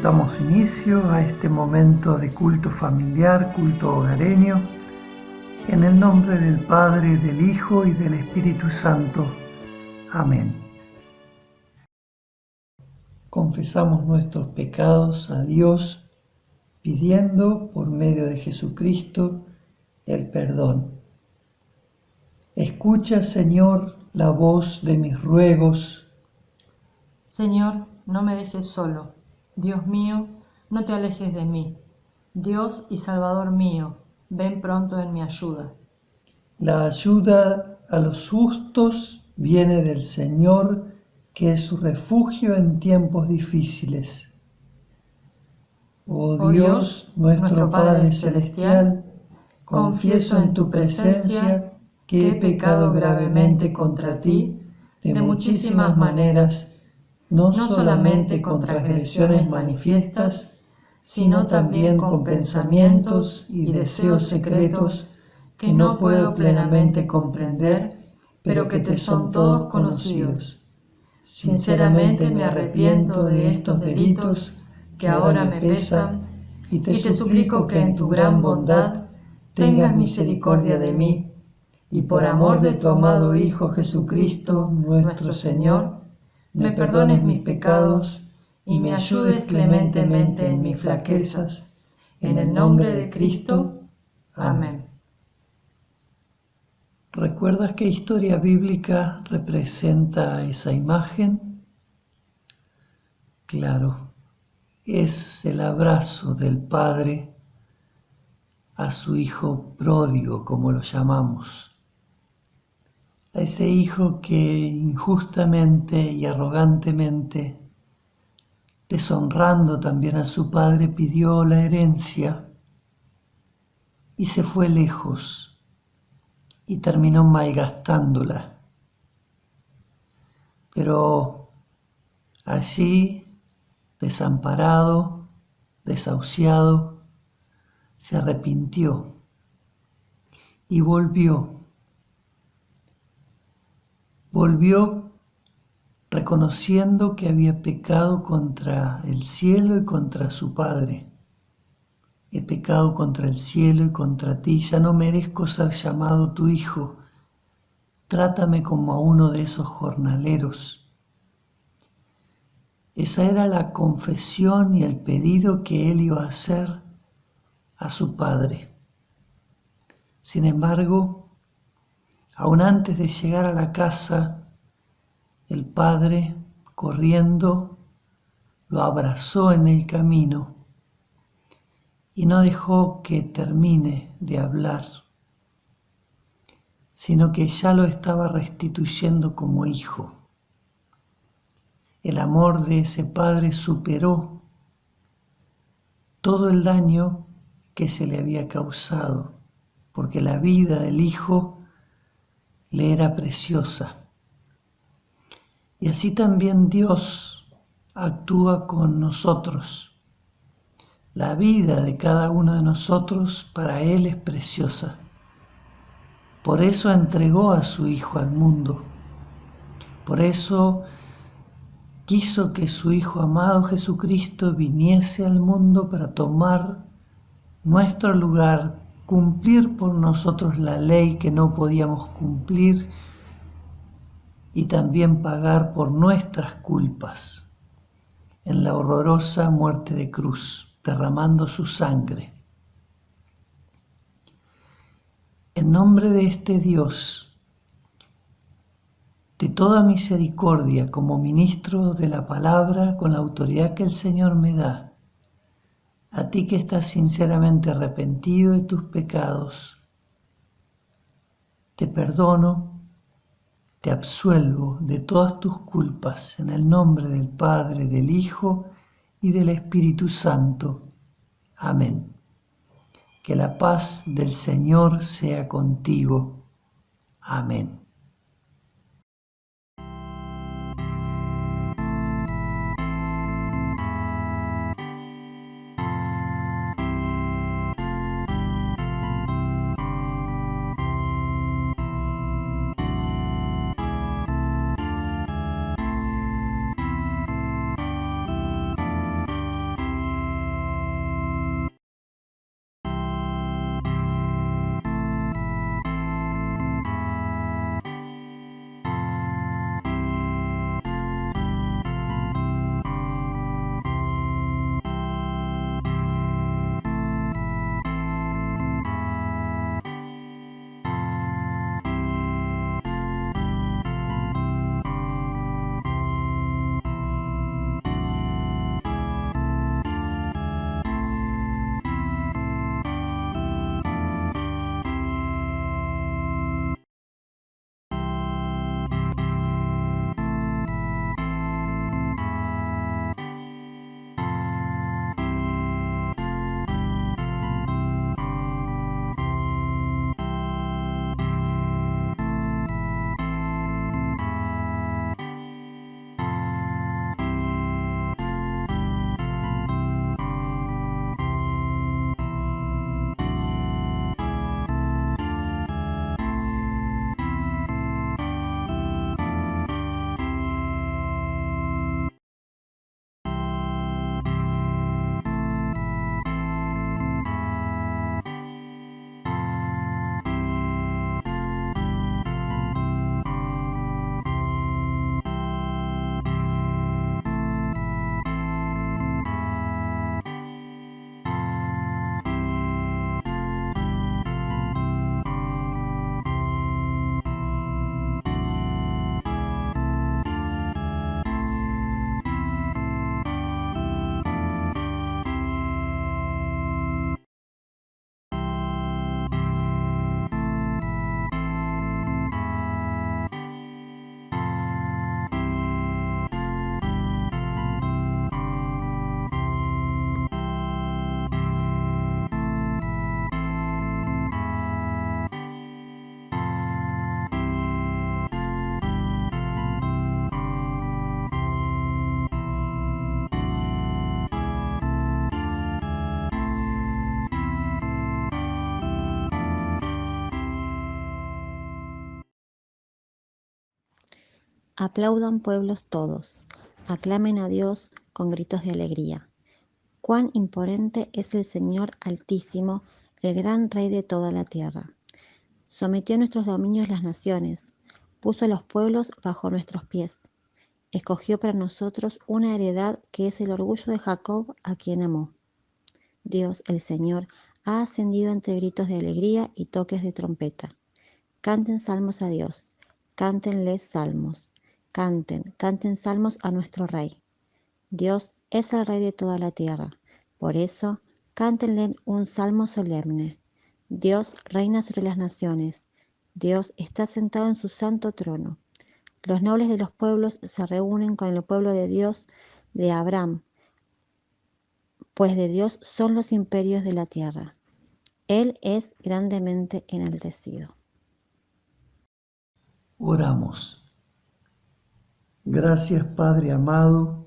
Damos inicio a este momento de culto familiar, culto hogareño, en el nombre del Padre, del Hijo y del Espíritu Santo. Amén. Confesamos nuestros pecados a Dios, pidiendo por medio de Jesucristo el perdón. Escucha, Señor, la voz de mis ruegos. Señor, no me dejes solo. Dios mío, no te alejes de mí. Dios y Salvador mío, ven pronto en mi ayuda. La ayuda a los justos viene del Señor, que es su refugio en tiempos difíciles. Oh Dios, nuestro Padre Celestial, confieso en tu presencia que he pecado gravemente contra ti de muchísimas maneras, no solamente con transgresiones manifiestas, sino también con pensamientos y deseos secretos que no puedo plenamente comprender, pero que te son todos conocidos. Sinceramente me arrepiento de estos delitos que ahora me pesan y te suplico que en tu gran bondad tengas misericordia de mí y por amor de tu amado Hijo Jesucristo, nuestro Señor, me perdones mis pecados y me ayudes clementemente en mis flaquezas. En el nombre de Cristo. Amén. ¿Recuerdas qué historia bíblica representa esa imagen? Claro, es el abrazo del Padre a su hijo pródigo, como lo llamamos. A ese hijo que injustamente y arrogantemente, deshonrando también a su padre, pidió la herencia y se fue lejos y terminó malgastándola. Pero allí, desamparado, desahuciado, se arrepintió y volvió reconociendo que había pecado contra el cielo y contra su Padre. He pecado contra el cielo y contra ti, ya no merezco ser llamado tu hijo. Trátame como a uno de esos jornaleros. Esa era la confesión y el pedido que él iba a hacer a su Padre. Sin embargo, aún antes de llegar a la casa, el Padre, corriendo, lo abrazó en el camino y no dejó que termine de hablar, sino que ya lo estaba restituyendo como hijo. El amor de ese Padre superó todo el daño que se le había causado, porque la vida del hijo le era preciosa. Y así también Dios actúa con nosotros. La vida de cada uno de nosotros para Él es preciosa. Por eso entregó a su Hijo al mundo. Por eso quiso que su Hijo amado Jesucristo viniese al mundo para tomar nuestro lugar, cumplir por nosotros la ley que no podíamos cumplir y también pagar por nuestras culpas en la horrorosa muerte de cruz, derramando su sangre. En nombre de este Dios, de toda misericordia, como ministro de la palabra, con la autoridad que el Señor me da, a ti que estás sinceramente arrepentido de tus pecados, te perdono, te absuelvo de todas tus culpas en el nombre del Padre, del Hijo y del Espíritu Santo. Amén. Que la paz del Señor sea contigo. Amén. Aplaudan pueblos todos, aclamen a Dios con gritos de alegría. Cuán imponente es el Señor Altísimo, el gran Rey de toda la tierra. Sometió nuestros dominios las naciones, puso a los pueblos bajo nuestros pies. Escogió para nosotros una heredad que es el orgullo de Jacob, a quien amó. Dios, el Señor, ha ascendido entre gritos de alegría y toques de trompeta. Canten salmos a Dios, cántenles salmos. Canten, canten salmos a nuestro Rey. Dios es el Rey de toda la tierra. Por eso, cántenle un salmo solemne. Dios reina sobre las naciones. Dios está sentado en su santo trono. Los nobles de los pueblos se reúnen con el pueblo de Dios de Abraham, pues de Dios son los imperios de la tierra. Él es grandemente enaltecido. Oramos. Gracias, Padre amado,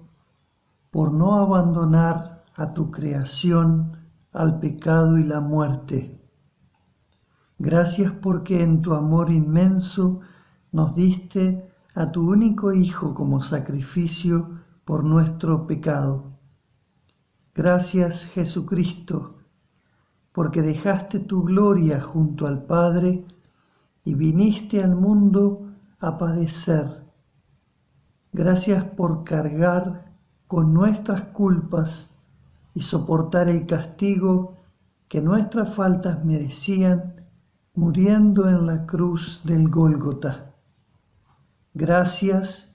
por no abandonar a tu creación al pecado y la muerte. Gracias porque en tu amor inmenso nos diste a tu único Hijo como sacrificio por nuestro pecado. Gracias, Jesucristo, porque dejaste tu gloria junto al Padre y viniste al mundo a padecer. Gracias por cargar con nuestras culpas y soportar el castigo que nuestras faltas merecían, muriendo en la cruz del Gólgota. Gracias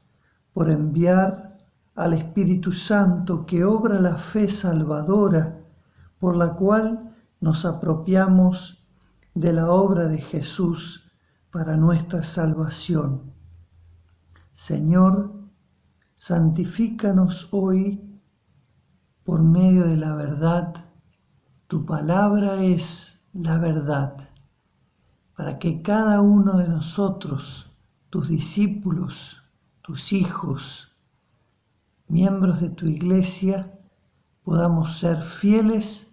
por enviar al Espíritu Santo que obra la fe salvadora, por la cual nos apropiamos de la obra de Jesús para nuestra salvación. Señor, santifícanos hoy por medio de la verdad. Tu palabra es la verdad, para que cada uno de nosotros, tus discípulos, tus hijos, miembros de tu iglesia, podamos ser fieles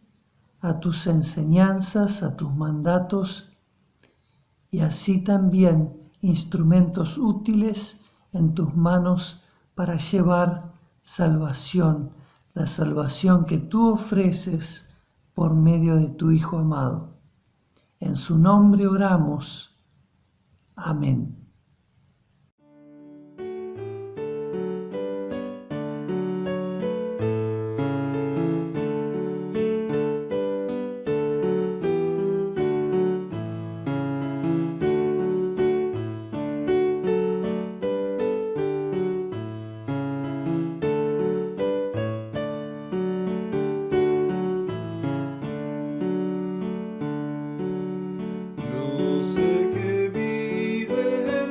a tus enseñanzas, a tus mandatos, y así también instrumentos útiles en tus manos para llevar salvación, la salvación que tú ofreces por medio de tu Hijo amado. En su nombre oramos. Amén. Yo sé que vive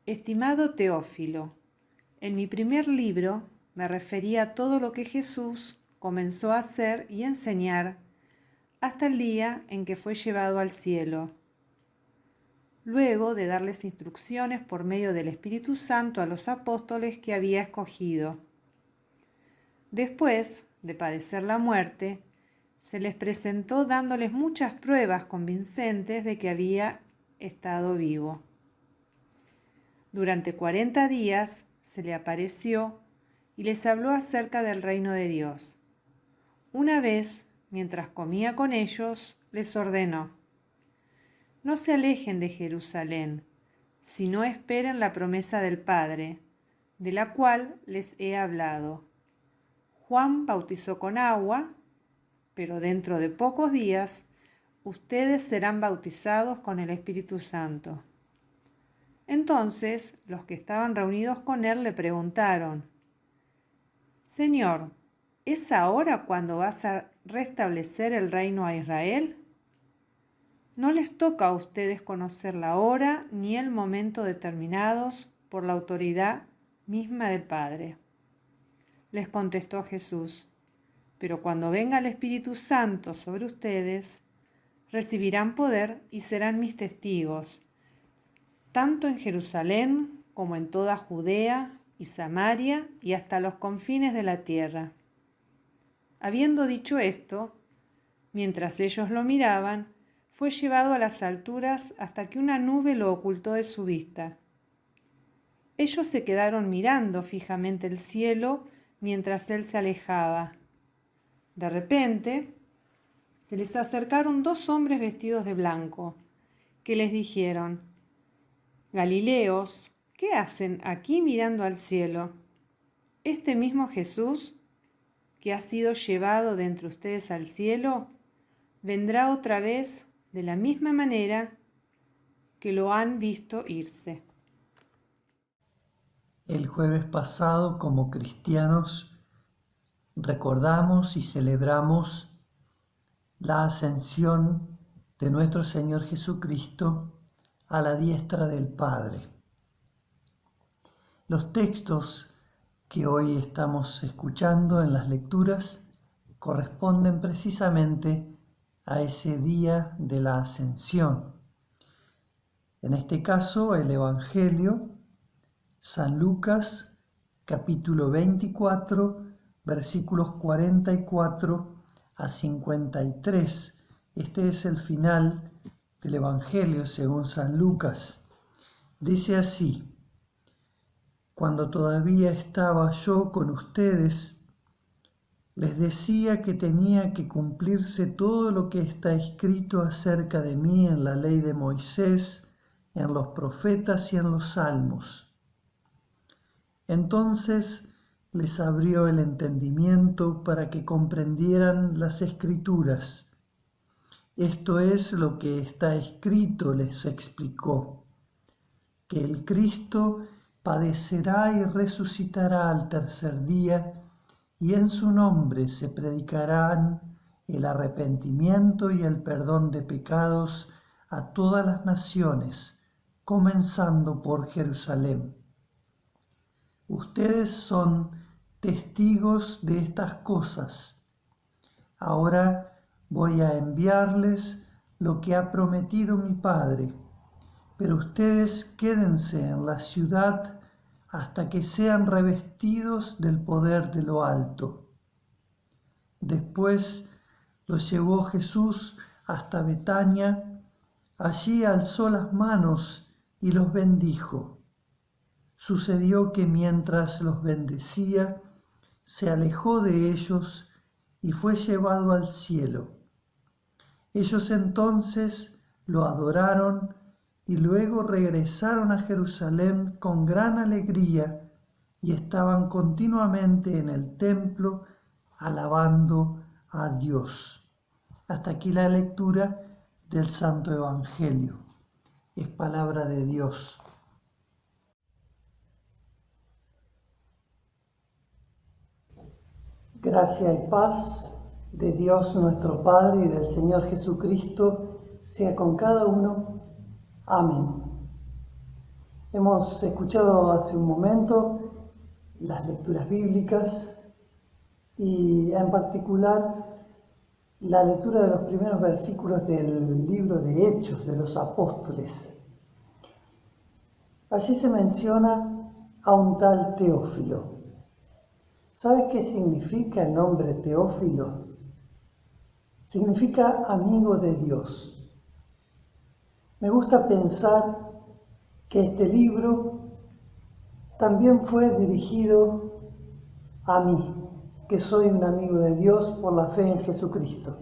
Estimado Teófilo, en mi primer libro me refería a todo lo que Jesús comenzó a hacer y enseñar hasta el día en que fue llevado al cielo, luego de darles instrucciones por medio del Espíritu Santo a los apóstoles que había escogido. Después de padecer la muerte, se les presentó dándoles muchas pruebas convincentes de que había estado vivo. Durante 40 días se le apareció y les habló acerca del reino de Dios. Una vez, mientras comía con ellos, les ordenó: no se alejen de Jerusalén, sino esperen la promesa del Padre, de la cual les he hablado. Juan bautizó con agua, pero dentro de pocos días ustedes serán bautizados con el Espíritu Santo. Entonces los que estaban reunidos con él le preguntaron: Señor, ¿es ahora cuando vas a restablecer el reino a Israel? No les toca a ustedes conocer la hora ni el momento determinados por la autoridad misma del Padre. Les contestó Jesús: pero cuando venga el Espíritu Santo sobre ustedes, recibirán poder y serán mis testigos, tanto en Jerusalén como en toda Judea y Samaria y hasta los confines de la tierra. Habiendo dicho esto, mientras ellos lo miraban, fue llevado a las alturas hasta que una nube lo ocultó de su vista. Ellos se quedaron mirando fijamente el cielo mientras él se alejaba. De repente, se les acercaron 2 hombres vestidos de blanco, que les dijeron: Galileos, ¿qué hacen aquí mirando al cielo? Este mismo Jesús, que ha sido llevado de entre ustedes al cielo, vendrá otra vez de la misma manera que lo han visto irse. El jueves pasado, como cristianos, recordamos y celebramos la ascensión de nuestro Señor Jesucristo a la diestra del Padre. Los textos que hoy estamos escuchando en las lecturas corresponden precisamente a ese día de la ascensión. En este caso, el Evangelio, San Lucas, capítulo 24, versículos 44 a 53. Este es el final del Evangelio según San Lucas. Dice así: Cuando todavía estaba yo con ustedes, les decía que tenía que cumplirse todo lo que está escrito acerca de mí en la ley de Moisés, en los profetas y en los salmos. Entonces les abrió el entendimiento para que comprendieran las Escrituras. Esto es lo que está escrito, les explicó, que el Cristo padecerá y resucitará al tercer día, y en su nombre se predicarán el arrepentimiento y el perdón de pecados a todas las naciones, comenzando por Jerusalén. Ustedes son testigos de estas cosas. Ahora voy a enviarles lo que ha prometido mi Padre, pero ustedes quédense en la ciudad hasta que sean revestidos del poder de lo alto. Después los llevó Jesús hasta Betania. Allí alzó las manos y los bendijo. Sucedió que mientras los bendecía, se alejó de ellos y fue llevado al cielo. Ellos entonces lo adoraron y luego regresaron a Jerusalén con gran alegría y estaban continuamente en el templo alabando a Dios. Hasta aquí la lectura del Santo Evangelio. Es palabra de Dios. Gracia y paz de Dios nuestro Padre y del Señor Jesucristo sea con cada uno. Amén. Hemos escuchado hace un momento las lecturas bíblicas y en particular la lectura de los primeros versículos del libro de Hechos de los Apóstoles. Allí se menciona a un tal Teófilo. ¿Sabes qué significa el nombre Teófilo? Significa amigo de Dios. Me gusta pensar que este libro también fue dirigido a mí, que soy un amigo de Dios por la fe en Jesucristo.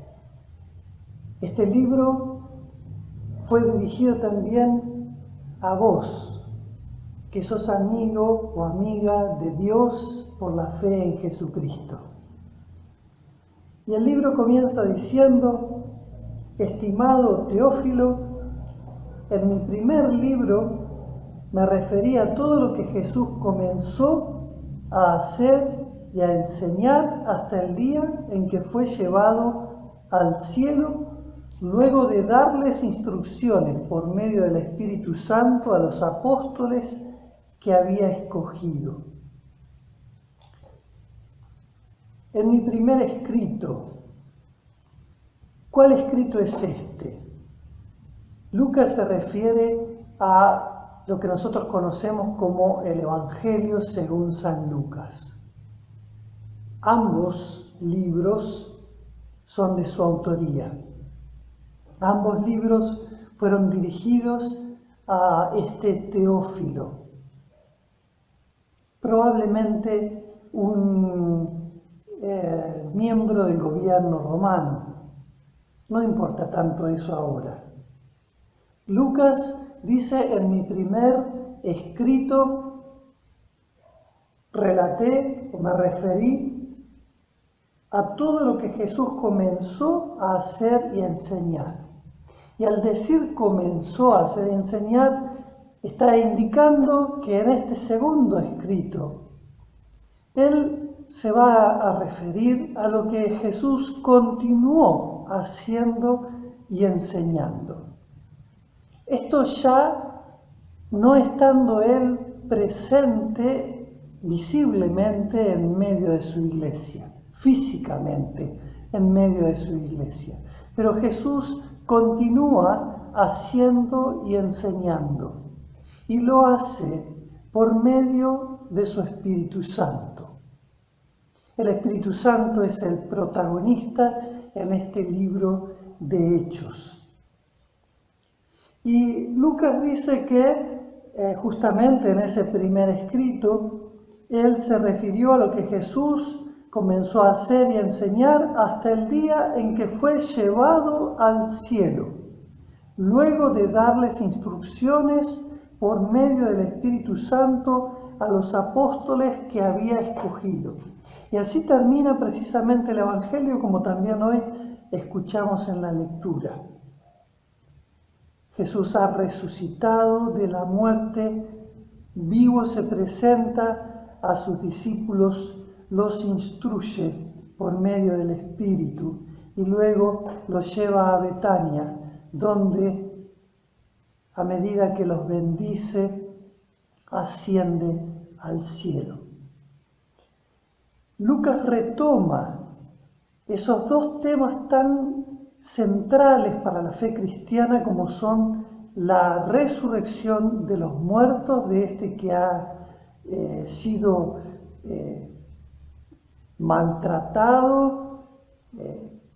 Este libro fue dirigido también a vos, que sos amigo o amiga de Dios por la fe en Jesucristo. Y el libro comienza diciendo: estimado Teófilo, en mi primer libro me referí a todo lo que Jesús comenzó a hacer y a enseñar hasta el día en que fue llevado al cielo, luego de darles instrucciones por medio del Espíritu Santo a los apóstoles que había escogido. En mi primer escrito, ¿cuál escrito es este? Lucas se refiere a lo que nosotros conocemos como el Evangelio según San Lucas. Ambos libros son de su autoría. Ambos libros fueron dirigidos a este Teófilo, probablemente un miembro del gobierno romano. No importa tanto eso ahora. Lucas dice: en mi primer escrito relaté o me referí a todo lo que Jesús comenzó a hacer y a enseñar. Y al decir comenzó a hacer y enseñar, está indicando que en este segundo escrito, él se va a referir a lo que Jesús continuó haciendo y enseñando. Esto ya no estando él presente visiblemente en medio de su iglesia, físicamente en medio de su iglesia. Pero Jesús continúa haciendo y enseñando, y lo hace por medio de su Espíritu Santo. El Espíritu Santo es el protagonista en este libro de Hechos. Y Lucas dice que justamente en ese primer escrito, él se refirió a lo que Jesús comenzó a hacer y a enseñar hasta el día en que fue llevado al cielo, luego de darles instrucciones por medio del Espíritu Santo a los apóstoles que había escogido. Y así termina precisamente el Evangelio, como también hoy escuchamos en la lectura. Jesús ha resucitado de la muerte, vivo se presenta a sus discípulos, los instruye por medio del Espíritu y luego los lleva a Betania, donde a medida que los bendice, asciende al cielo. Lucas retoma esos dos temas tan centrales para la fe cristiana como son la resurrección de los muertos, de este que ha sido maltratado,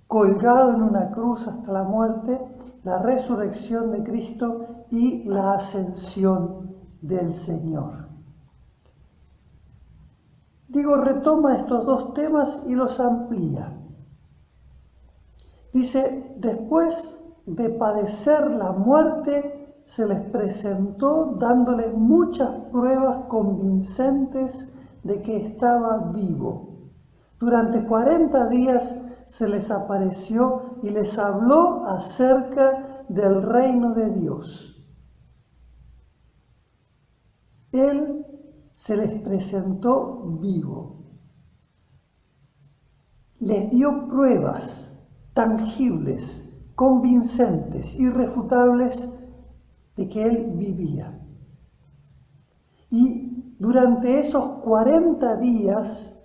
colgado en una cruz hasta la muerte, la resurrección de Cristo y la ascensión del Señor. Digo, retoma estos dos temas y los amplía. Dice: después de padecer la muerte, se les presentó dándoles muchas pruebas convincentes de que estaba vivo. Durante 40 días se les apareció y les habló acerca del reino de Dios. Él se les presentó vivo. Les dio pruebas tangibles, convincentes, irrefutables de que Él vivía. Y durante esos 40 días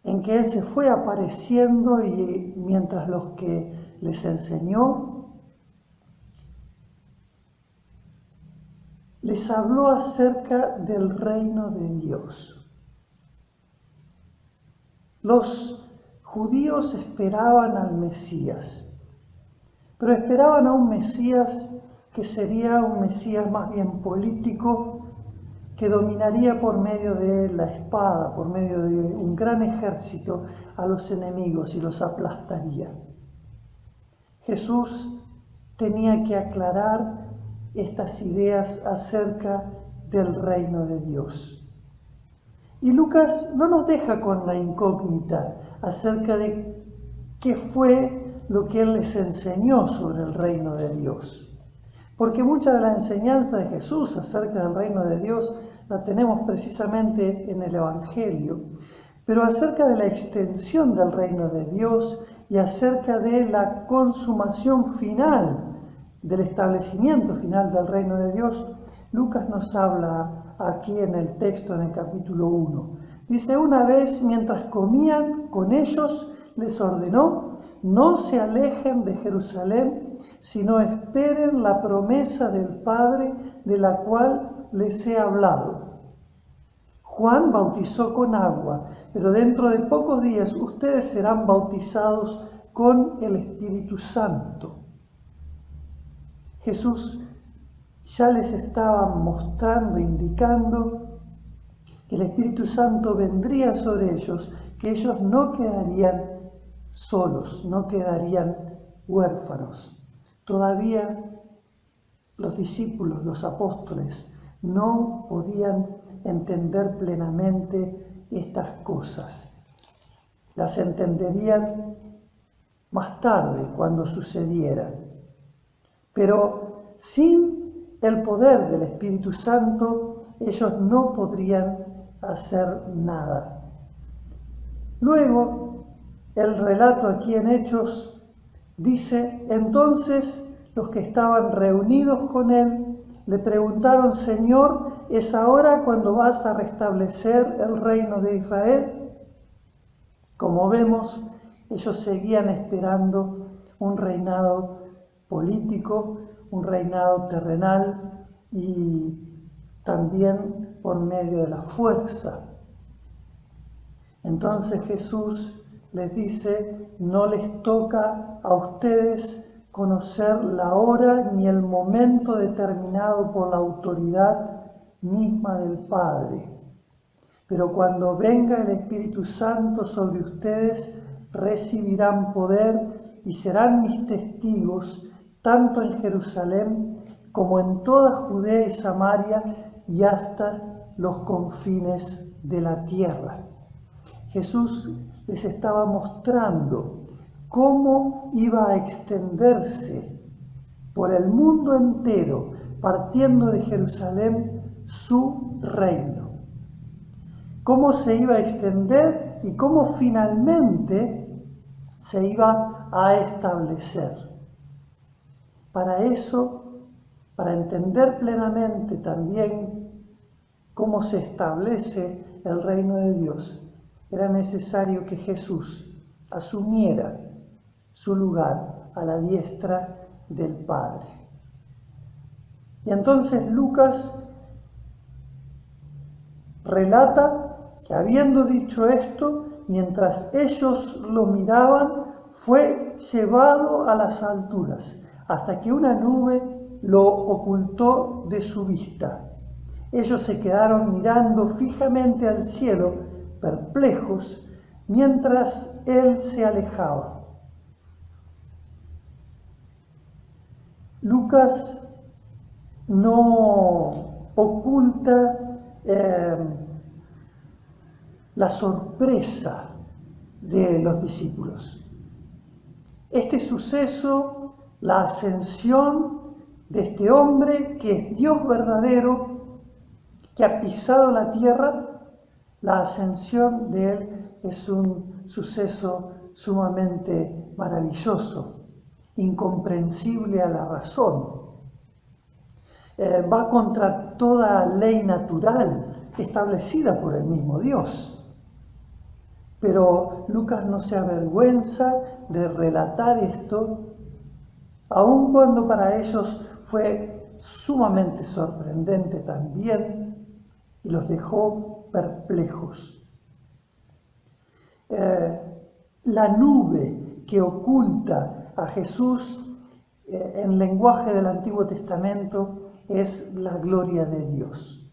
en que Él se fue apareciendo y mientras los que les enseñó, les habló acerca del reino de Dios. Los judíos esperaban al Mesías, pero esperaban a un Mesías que sería un Mesías más bien político, que dominaría por medio de la espada, por medio de un gran ejército a los enemigos y los aplastaría. Jesús tenía que aclarar estas ideas acerca del reino de Dios. Y Lucas no nos deja con la incógnita acerca de qué fue lo que Él les enseñó sobre el reino de Dios. Porque mucha de la enseñanza de Jesús acerca del reino de Dios la tenemos precisamente en el Evangelio, pero acerca de la extensión del reino de Dios y acerca de la consumación final, del establecimiento final del reino de Dios, Lucas nos habla aquí en el texto, en el capítulo 1. Dice, una vez mientras comían con ellos, les ordenó, no se alejen de Jerusalén, sino esperen la promesa del Padre de la cual les he hablado. Juan bautizó con agua, pero dentro de pocos días ustedes serán bautizados con el Espíritu Santo. Jesús ya les estaba mostrando, indicando que el Espíritu Santo vendría sobre ellos, que ellos no quedarían solos, no quedarían huérfanos. Todavía los discípulos, los apóstoles, no podían entender plenamente estas cosas. Las entenderían más tarde, cuando sucedieran. Pero sin el poder del Espíritu Santo, ellos no podrían hacer nada. Luego, el relato aquí en Hechos dice, entonces los que estaban reunidos con él le preguntaron, Señor, ¿es ahora cuando vas a restablecer el reino de Israel? Como vemos, ellos seguían esperando un reinado político, un reinado terrenal y también por medio de la fuerza. Entonces Jesús les dice, no les toca a ustedes conocer la hora ni el momento determinado por la autoridad misma del Padre. Pero cuando venga el Espíritu Santo sobre ustedes, recibirán poder y serán mis testigos, tanto en Jerusalén como en toda Judea y Samaria y hasta los confines de la tierra. Jesús les estaba mostrando cómo iba a extenderse por el mundo entero, partiendo de Jerusalén, su reino. Cómo se iba a extender y cómo finalmente se iba a establecer. Para eso, para entender plenamente también cómo se establece el reino de Dios, era necesario que Jesús asumiera su lugar a la diestra del Padre. Y entonces Lucas relata que habiendo dicho esto, mientras ellos lo miraban, fue llevado a las alturas, hasta que una nube lo ocultó de su vista. Ellos se quedaron mirando fijamente al cielo, perplejos, mientras él se alejaba. Lucas no oculta la sorpresa de los discípulos. Este suceso, la ascensión de este hombre que es Dios verdadero, que ha pisado la tierra, la ascensión de él es un suceso sumamente maravilloso, incomprensible a la razón. va contra toda ley natural establecida por el mismo Dios. Pero Lucas no se avergüenza de relatar esto, aun cuando para ellos fue sumamente sorprendente también y los dejó perplejos. La nube que oculta a Jesús en lenguaje del Antiguo Testamento es la gloria de Dios.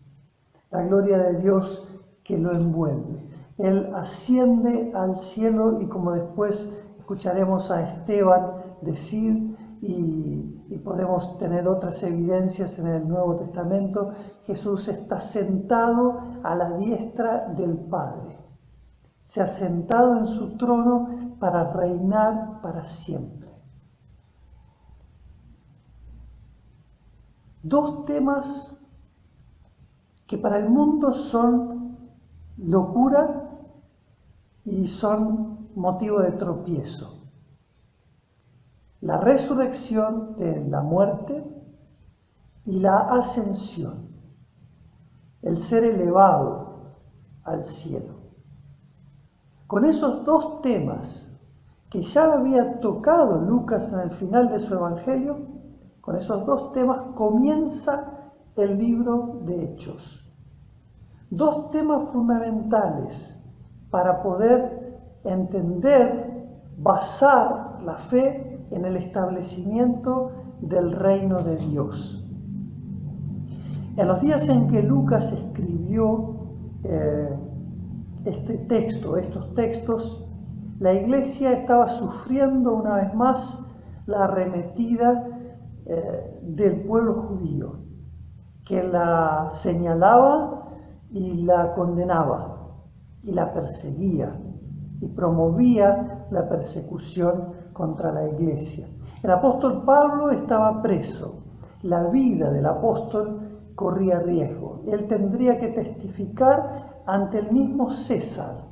La gloria de Dios que lo envuelve. Él asciende al cielo y, como después escucharemos a Esteban decir, y podemos tener otras evidencias en el Nuevo Testamento, Jesús está sentado a la diestra del Padre. Se ha sentado en su trono para reinar para siempre. Dos temas que para el mundo son locura y son motivo de tropiezo. La resurrección de la muerte y la ascensión, el ser elevado al cielo. Con esos dos temas que ya había tocado Lucas en el final de su evangelio, con esos dos temas comienza el libro de Hechos. Dos temas fundamentales para poder entender, basar la fe en el establecimiento del reino de Dios. En los días en que Lucas escribió estos textos, la iglesia estaba sufriendo una vez más la arremetida del pueblo judío, que la señalaba y la condenaba y la perseguía y promovía la persecución contra la iglesia. El apóstol Pablo estaba preso. La vida del apóstol corría riesgo. Él tendría que testificar ante el mismo César.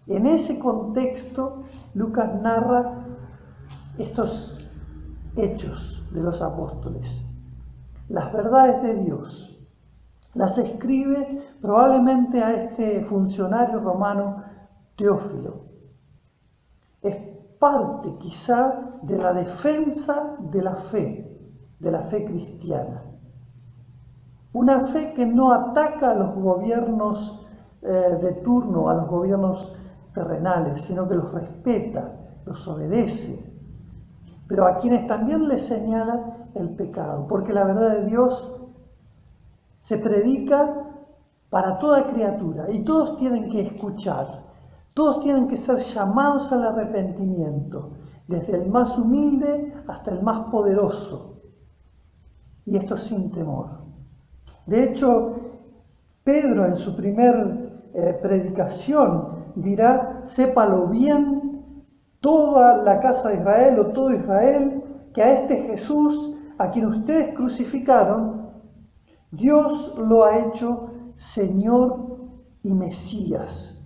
En ese contexto, Lucas narra estos hechos de los apóstoles, las verdades de Dios. Las escribe probablemente a este funcionario romano Teófilo. Es parte quizá de la defensa de la fe cristiana. Una fe que no ataca a los gobiernos de turno, a los gobiernos terrenales, sino que los respeta, los obedece, pero a quienes también les señala el pecado, porque la verdad de Dios se predica para toda criatura y todos tienen que escuchar, todos tienen que ser llamados al arrepentimiento, desde el más humilde hasta el más poderoso, y esto sin temor. De hecho, Pedro en su primer predicación dirá: sépalo bien toda la casa de Israel o todo Israel, que a este Jesús, a quien ustedes crucificaron, Dios lo ha hecho Señor y Mesías.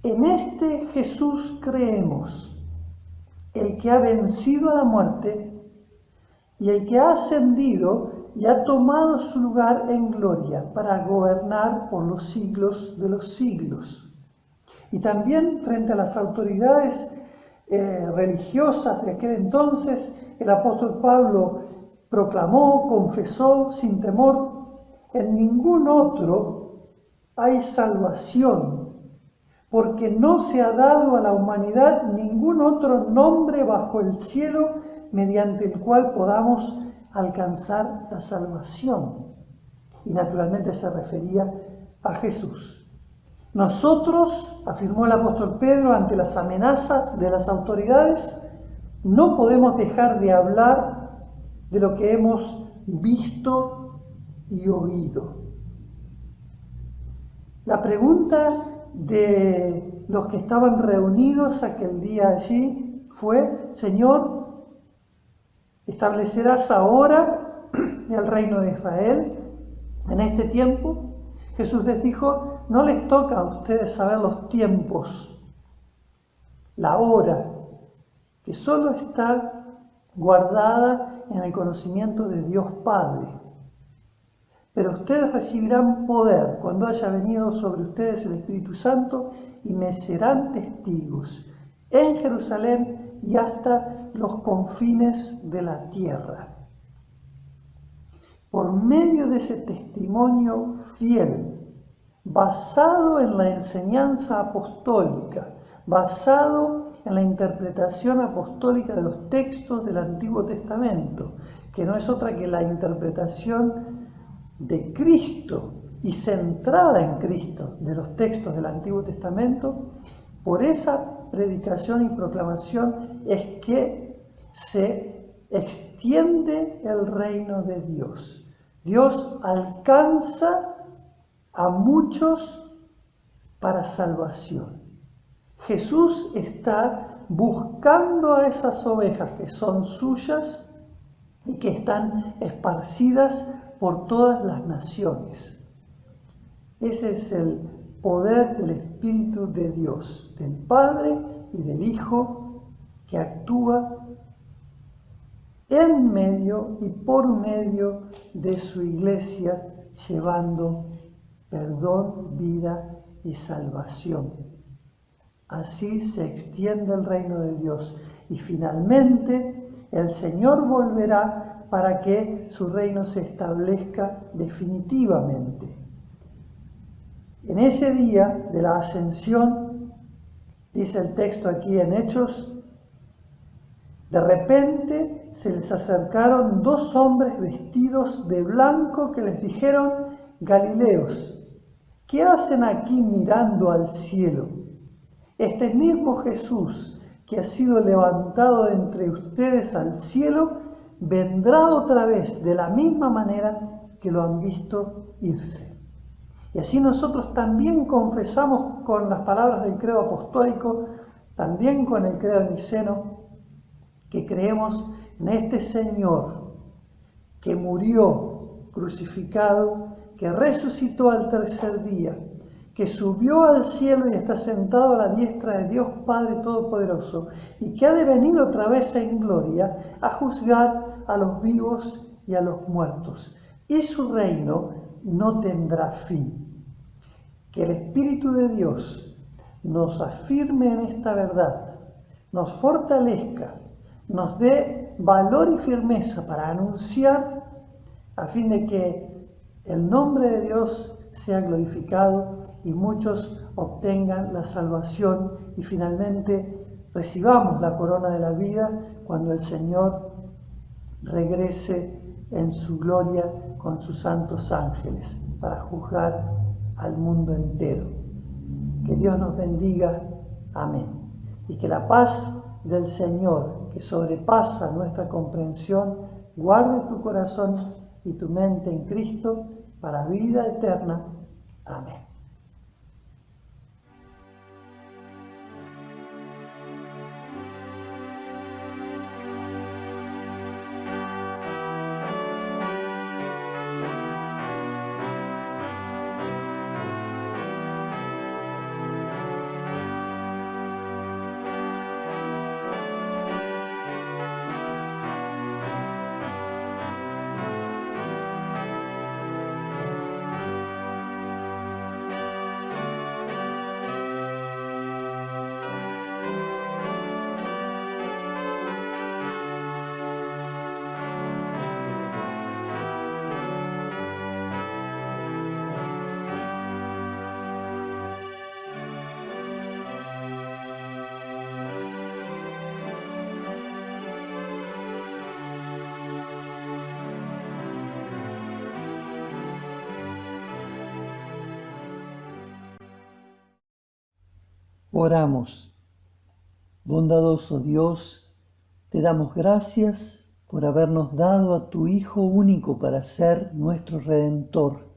En este Jesús creemos, el que ha vencido a la muerte y el que ha ascendido y ha tomado su lugar en gloria para gobernar por los siglos de los siglos. Y también frente a las autoridades religiosas de aquel entonces, el apóstol Pablo proclamó, confesó sin temor: en ningún otro hay salvación, porque no se ha dado a la humanidad ningún otro nombre bajo el cielo mediante el cual podamos alcanzar la salvación. Y naturalmente se refería a Jesús. Nosotros, afirmó el apóstol Pedro ante las amenazas de las autoridades, no podemos dejar de hablar de lo que hemos visto y oído. La pregunta de los que estaban reunidos aquel día allí fue: Señor, ¿establecerás ahora el reino de Israel en este tiempo? Jesús les dijo: no les toca a ustedes saber los tiempos, la hora, que solo está guardada en el conocimiento de Dios Padre. Pero ustedes recibirán poder cuando haya venido sobre ustedes el Espíritu Santo y me serán testigos en Jerusalén y hasta los confines de la tierra. Por medio de ese testimonio fiel, basado en la enseñanza apostólica, basado en la interpretación apostólica de los textos del Antiguo Testamento, que no es otra que la interpretación de Cristo y centrada en Cristo de los textos del Antiguo Testamento, por esa predicación y proclamación es que se extiende el reino de Dios. Dios alcanza a muchos para salvación. Jesús está buscando a esas ovejas que son suyas y que están esparcidas por todas las naciones. Ese es el poder del Espíritu de Dios, del Padre y del Hijo, que actúa en medio y por medio de su iglesia, llevando perdón, vida y salvación. Así se extiende el reino de Dios y finalmente el Señor volverá para que su reino se establezca definitivamente. En ese día de la ascensión, dice el texto aquí en Hechos, de repente se les acercaron 2 hombres vestidos de blanco que les dijeron: Galileos, ¿qué hacen aquí mirando al cielo? Este mismo Jesús que ha sido levantado de entre ustedes al cielo, vendrá otra vez de la misma manera que lo han visto irse. Y así nosotros también confesamos con las palabras del credo apostólico, también con el credo niceno, que creemos en este Señor que murió crucificado, que resucitó al tercer día, que subió al cielo y está sentado a la diestra de Dios Padre Todopoderoso, y que ha de venir otra vez en gloria a juzgar a los vivos y a los muertos. Y su reino no tendrá fin. Que el Espíritu de Dios nos afirme en esta verdad, nos fortalezca, nos dé valor y firmeza para anunciar, a fin de que el nombre de Dios sea glorificado y muchos obtengan la salvación y finalmente recibamos la corona de la vida cuando el Señor regrese en su gloria con sus santos ángeles para juzgar al mundo entero. Que Dios nos bendiga. Amén. Y que la paz del Señor, que sobrepasa nuestra comprensión, guarde tu corazón y tu mente en Cristo para vida eterna. Amén. Oramos. Bondadoso Dios, te damos gracias por habernos dado a tu Hijo único para ser nuestro Redentor.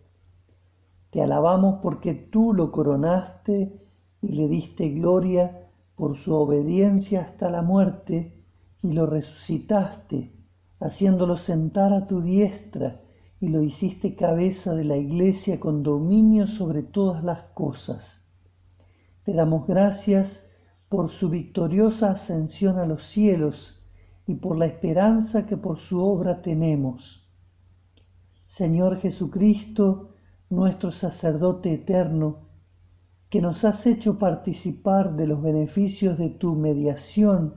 Te alabamos porque tú lo coronaste y le diste gloria por su obediencia hasta la muerte y lo resucitaste, haciéndolo sentar a tu diestra, y lo hiciste cabeza de la Iglesia con dominio sobre todas las cosas. Te damos gracias por su victoriosa ascensión a los cielos y por la esperanza que por su obra tenemos. Señor Jesucristo, nuestro sacerdote eterno, que nos has hecho participar de los beneficios de tu mediación,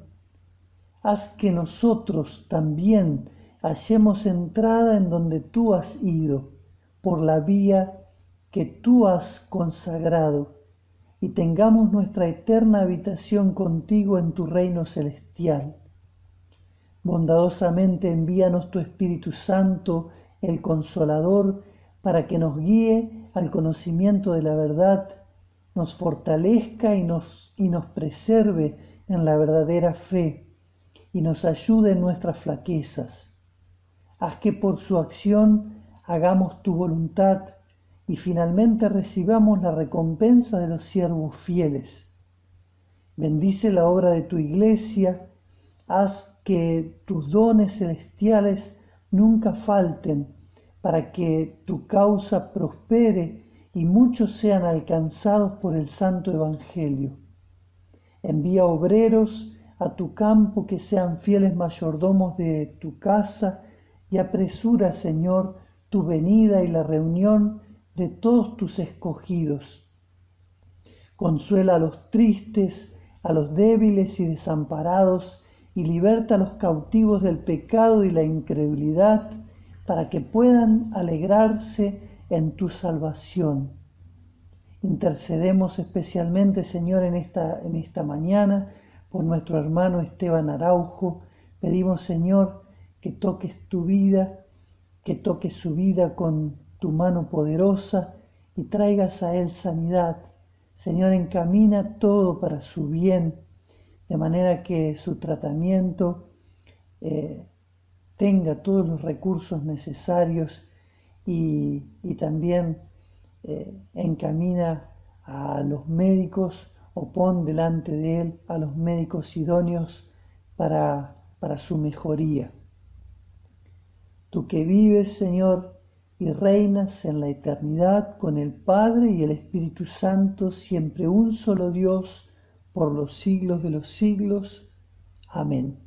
haz que nosotros también hallemos entrada en donde tú has ido, por la vía que tú has consagrado, y tengamos nuestra eterna habitación contigo en tu reino celestial. Bondadosamente envíanos tu Espíritu Santo, el Consolador, para que nos guíe al conocimiento de la verdad, nos fortalezca y nos preserve en la verdadera fe, y nos ayude en nuestras flaquezas. Haz que por su acción hagamos tu voluntad y finalmente recibamos la recompensa de los siervos fieles. Bendice la obra de tu iglesia, haz que tus dones celestiales nunca falten, para que tu causa prospere y muchos sean alcanzados por el santo evangelio. Envía obreros a tu campo que sean fieles mayordomos de tu casa, y apresura, Señor, tu venida y la reunión de todos tus escogidos. Consuela a los tristes, a los débiles y desamparados, y liberta a los cautivos del pecado y la incredulidad, para que puedan alegrarse en tu salvación. Intercedemos especialmente, Señor, en esta mañana por nuestro hermano Esteban Araujo. Pedimos, Señor, que toques tu vida, que toques su vida con tu mano poderosa y traigas a él sanidad. Señor, encamina todo para su bien, de manera que su tratamiento tenga todos los recursos necesarios y también encamina a los médicos o pon delante de él a los médicos idóneos para su mejoría. Tú que vives, Señor, y reinas en la eternidad con el Padre y el Espíritu Santo, siempre un solo Dios, por los siglos de los siglos. Amén.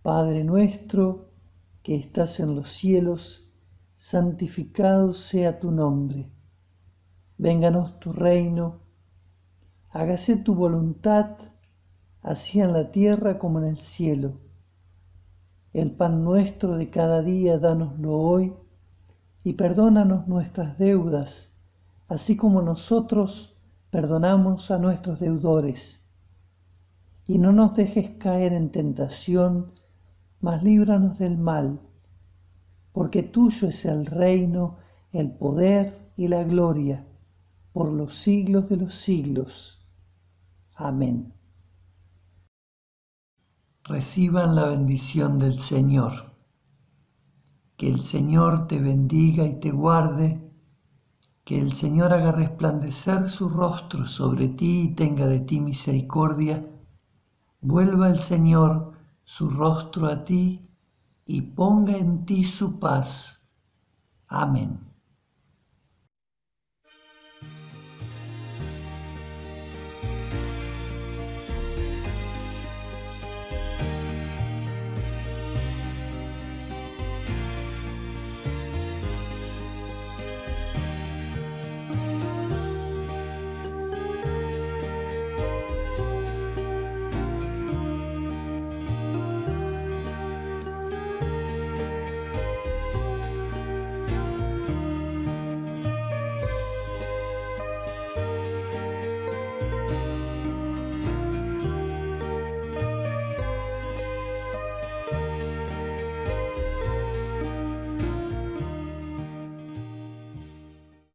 Padre nuestro, que estás en los cielos, santificado sea tu nombre. Vénganos tu reino, hágase tu voluntad, así en la tierra como en el cielo. El pan nuestro de cada día, dánoslo hoy, y perdónanos nuestras deudas, así como nosotros perdonamos a nuestros deudores. Y no nos dejes caer en tentación, mas líbranos del mal, porque tuyo es el reino, el poder y la gloria, por los siglos de los siglos. Amén. Reciban la bendición del Señor. Que el Señor te bendiga y te guarde, que el Señor haga resplandecer su rostro sobre ti y tenga de ti misericordia. Vuelva el Señor su rostro a ti y ponga en ti su paz. Amén.